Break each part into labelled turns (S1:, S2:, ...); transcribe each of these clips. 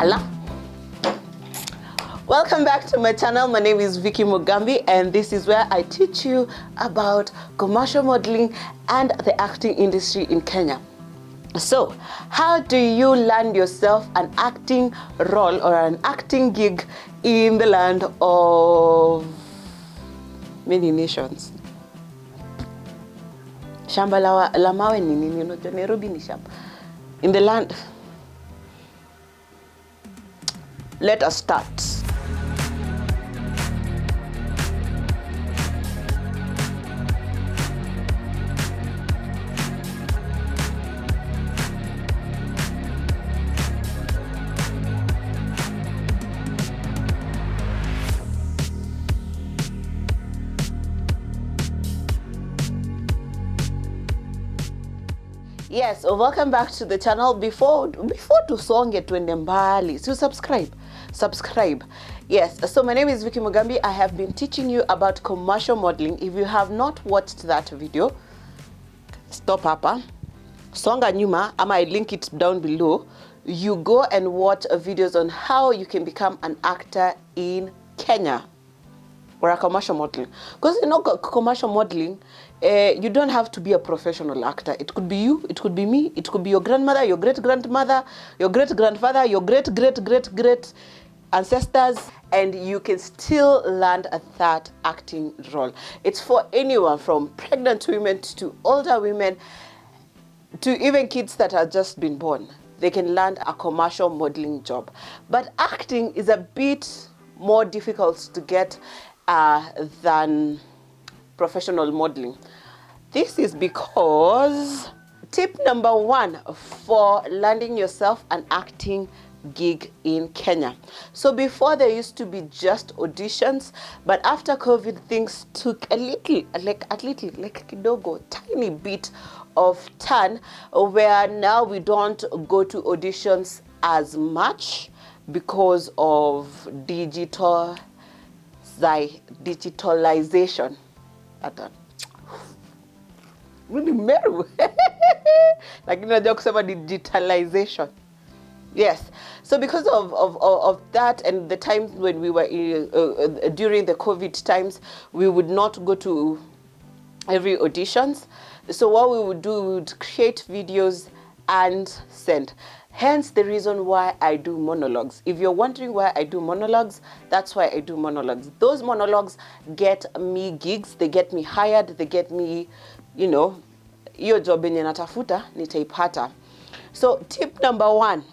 S1: Allah. Welcome back to my channel. My name is Vicky Mugambi, and this is where I teach you about commercial modeling and the acting industry in Kenya. So, how do you land yourself an acting role or an acting gig in the land of many nations? Shamba la mawe ni nini? Unajua Nairobi ni shamba. In the land. Let us start. Yes, welcome back to the channel. Before tusonge twende mbali, so subscribe. Yes, so my name is Vicky Mugambi. I have been teaching you about commercial modeling. If you have not watched that video, stop hapa, songa nyuma, ama I link it down below. You go and watch videos on how you can become an actor in Kenya or a commercial modeling. Because you know, commercial modeling, you don't have to be a professional actor. It could be you, it could be me, it could be your grandmother, your great-grandmother, your great-grandfather, your great-great-great-great ancestors, and you can still land a third acting role. It's for anyone from pregnant women to older women to even kids that have just been born. They can land a commercial modeling job. But acting is a bit more difficult to get than professional modeling. This is because tip number 1 for landing yourself an acting gig in Kenya. So before there used to be just auditions, but after COVID things took a little, like kidogo, tiny bit of turn, where now we don't go to auditions as much because of digitalization. Really meru. Like unajua kusema digitalization. Yes. So because of that and the times when we were during the COVID times, we would not go to every auditions. So what we would do, we would create videos and send. Hence the reason why I do monologues. If you're wondering why I do monologues, that's why I do monologues. Those monologues get me gigs, they get me hired, they get me, you know, hiyo job yenye natafuta nitaipata. So tip number 1.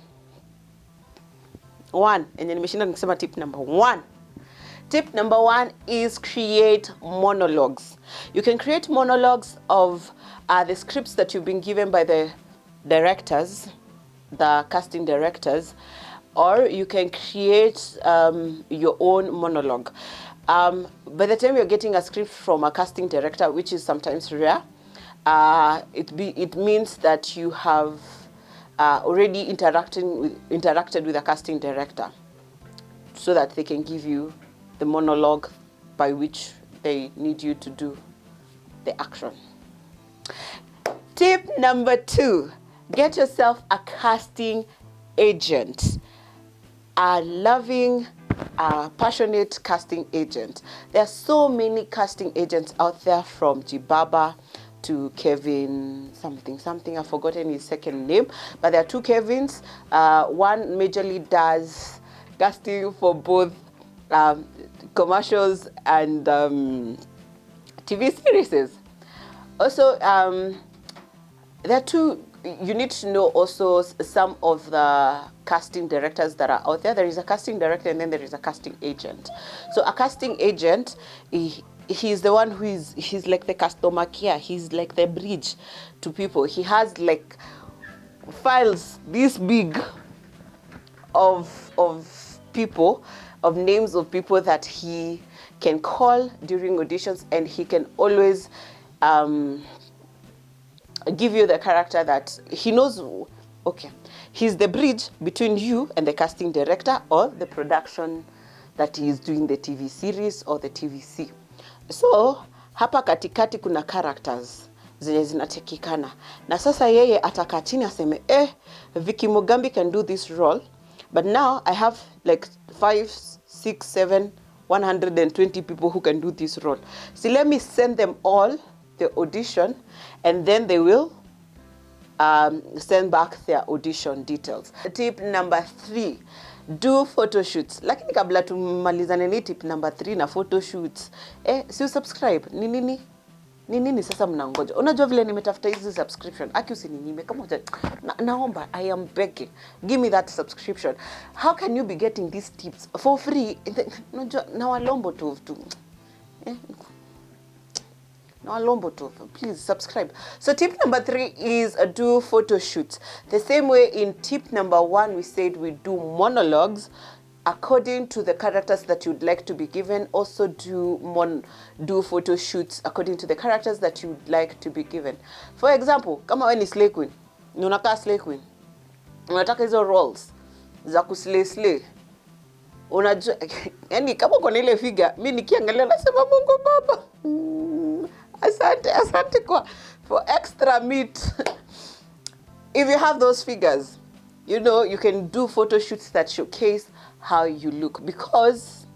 S1: Enye nimeshinda nikisema tip number 1. Tip number 1 is create monologues. You can create monologues of the scripts that you've been given by the directors, the casting directors, or you can create your own monologue. By the time you're getting a script from a casting director, which is sometimes rare, it means that you have already interacted with a casting director, so that they can give you the monologue by which they need you to do the action. Tip number 2. Get yourself a casting agent, a loving, passionate casting agent. There are so many casting agents out there, from Jibaba to Kevin something. I've forgotten his second name, but there are 2 Kevins. One majorly does casting for both commercials and TV series. Also, there are 2. You need to know also some of the casting directors that are out there. There is a casting director and then there is a casting agent. So a casting agent, he's the one he's like the customer care. He's like the bridge to people. He has like files this big of people, of names of people that he can call during auditions, and he can always give you the character that he knows. Okay, he's the bridge between you and the casting director or the production that he is doing the TV series or the TVC. So hapa katikati kuna characters zenye zinatakikana, na sasa yeye atakaa chini aseme Vicky Mugambi can do this role, But now I have like 5, 6, 7, 120 people who can do this role. So let me send them all the audition, and then they will send back their audition details. Tip number 3, do photo shoots. Lakini kabla tumalizane ni tip number 3 na photo shoots, si subscribe. Ni nini sasa mnangoja? Unajua vile nimetafuta hizi subscription. Aki usininyime kama naomba, I am begging. Give me that subscription. How can you be getting these tips for free? Unajua na walombo tu. Please subscribe. So tip number 3 is do photo shoots. The same way in tip number 1 we said we do monologues according to the characters that you'd like to be given. Also do photo shoots according to the characters that you'd like to be given. For example, kama wewe ni slay queen, ni unakaa slay queen, unataka hizo roles za kuslay. Unajua yani kama uko na ile figure, mimi nikiangalia nasema Mungu Baba. Asante for extra meat. If you have those figures, you know, you can do photo shoots that showcase how you look, because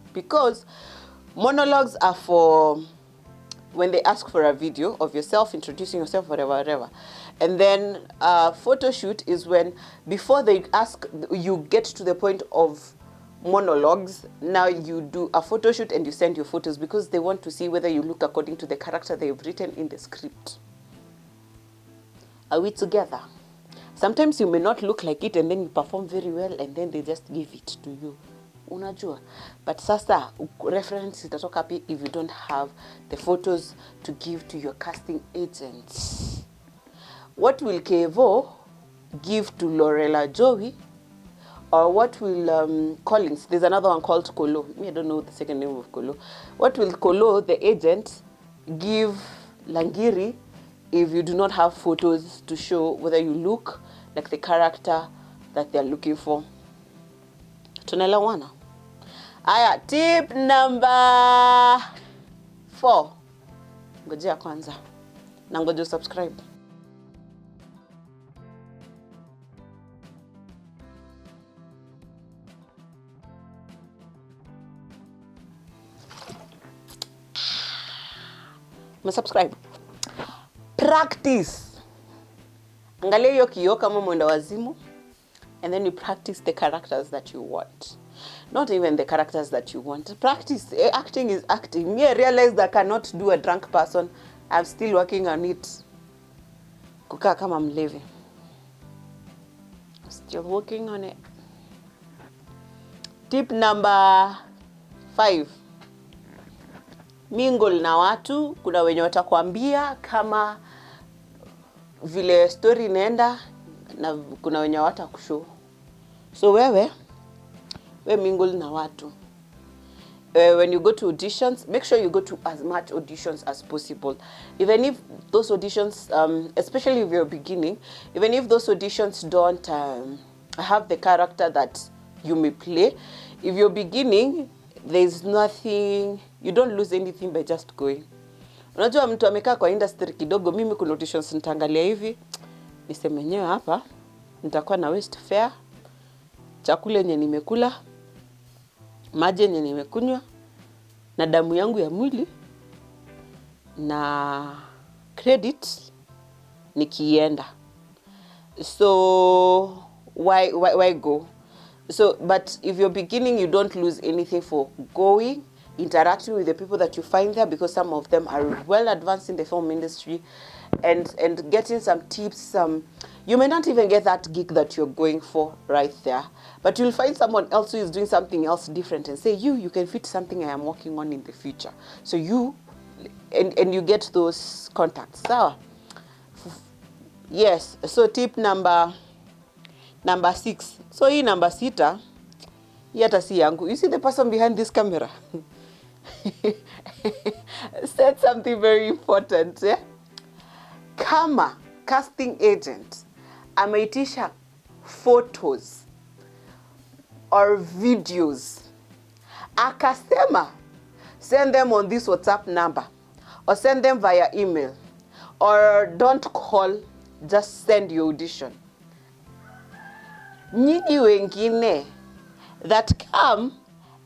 S1: monologues are for when they ask for a video of yourself, introducing yourself, whatever. And then photo shoot is when, before they ask, you get to the point of monologues, now you do a photo shoot and you send your photos, because they want to see whether you look according to the character they've written in the script. Are we together? Sometimes you may not look like it and then you perform very well and then they just give it to you. Unajua. But sasa, reference itatoka pi if you don't have the photos to give to your casting agents. What will Kevo give to Lorella Joey? Or what will Collins, there's another one called Kolo. I don't know the second name of Kolo. What will Kolo, the agent, give Langiri if you do not have photos to show whether you look like the character that they're looking for? Tunaelewana? Aya, tip number 4. Ngojea kwanza. Na ngoja subscribe. Subscribe. Practice. Angalia hiyo kioo kama mwenda wazimu, and then you practice the characters that you want. Not even the characters that you want. Practice. Acting is acting. Me, I realized I cannot do a drunk person. I'm still working on it. Kukaa kama mlevi. Still working on it. Tip number 5. Mingle na watu. Kuna wenye watakwambia kama vile story inaenda, na kuna wenye watakushow. So wewe mingle na watu. When you go to auditions, make sure you go to as much auditions as possible. Even if those auditions, especially if you're beginning, even if those auditions don't have the character that you may play, if you're beginning, there's nothing, you don't lose anything by just going. Unajua mtu amekaa kwa industry kidogo, mimi kuna auditions nitaangalia hivi, niseme nyewe hapa, nitakuwa na waste fare, chakula yenye nimekula, maji yenye nimekunywa, na damu yangu ya mwili, na credit nikienda. So why go? So, but if you're beginning, you don't lose anything for going, interacting with the people that you find there, because some of them are well advanced in the film industry, and getting some tips. You may not even get that gig that you're going for right there, but you'll find someone else who is doing something else different and say, you can fit something I am working on in the future. So you, and you get those contacts. So, yes, so tip number 6. So hii number 6, hii hata si yangu. You see the person behind this camera? Said something very important. Yeah? Kama casting agent ameitisha photos or videos, akasema send them on this WhatsApp number, or send them via email, or don't call, just send your audition. Nyinyi wengine that come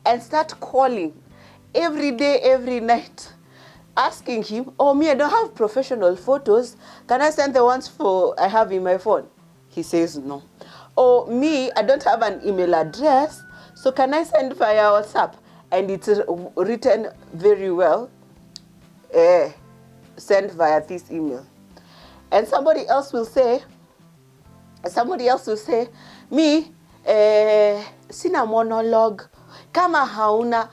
S1: and start calling every day, every night, asking him, oh, me, I don't have professional photos. Can I send the ones I have in my phone? He says no. Oh, me, I don't have an email address. So can I send via WhatsApp? And it's written very well. Send via this email. And somebody else will say, me, sina monologue. Kama hauna.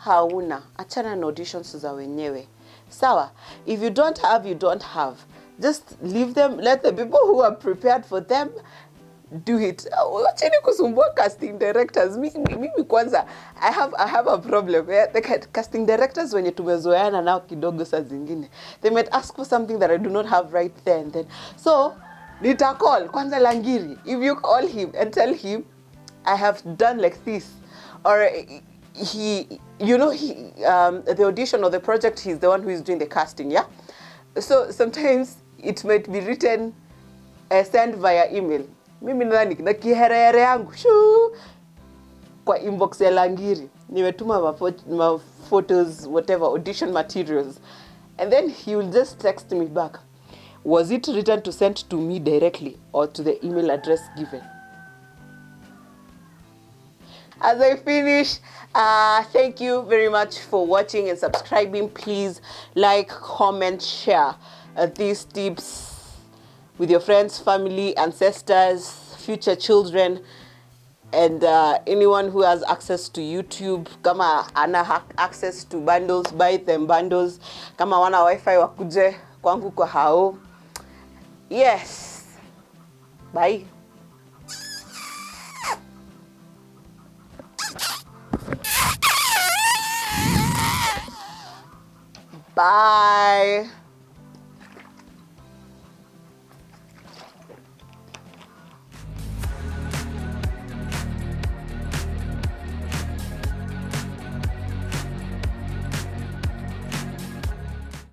S1: Achana na auditions za wenyewe. Sawa. If you don't have, you don't have. Just leave them. Let the people who are prepared for them do it. Wacheni kusumbua casting directors. Mimi kwanza, I have a problem. The casting directors wenye tumezoeana nao kidogo saa zingine, they might ask for something that I do not have right there and then. So, nita call kwanza Langiri. If you call him and tell him, I have done like this, or the audition or the project, he's the one who is doing the casting, yeah? So sometimes it might be written, send via email. Mimi nadhani na kiherehere yangu kwa inbox ya Langiri nimetuma ma photos, whatever, audition materials, and then he will just text me back, was it written to send to me directly or to the email address given? As I finish, thank you very much for watching and subscribing. Please like, comment, share these tips with your friends, family, ancestors, future children, and anyone who has access to YouTube. Kama ana access to bundles, buy them bundles. Kama wana wifi wakuje kwangu kwa hao. Yes. Bye. Bye.